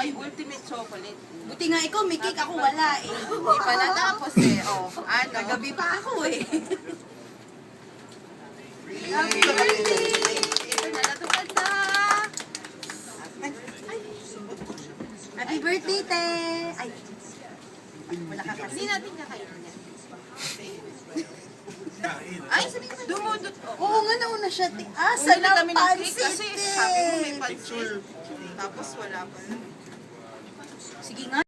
Ay, ultimate chocolate. Buti nga ikaw, may cake ako wala eh. Hindi pa natapos eh. Oh, ano? Nagabi pa ako eh. Happy birthday! Ito na natupad na! Happy birthday, te! Ay, wala ka kasi. Hindi natin kakainin yan. Ay, dumudot. Oo nga, nauna siya, te. Ah, Hindi sana na kami ng cake pansit, kasi te. sabi mo may pansit. Tapos wala pa. Sige nga.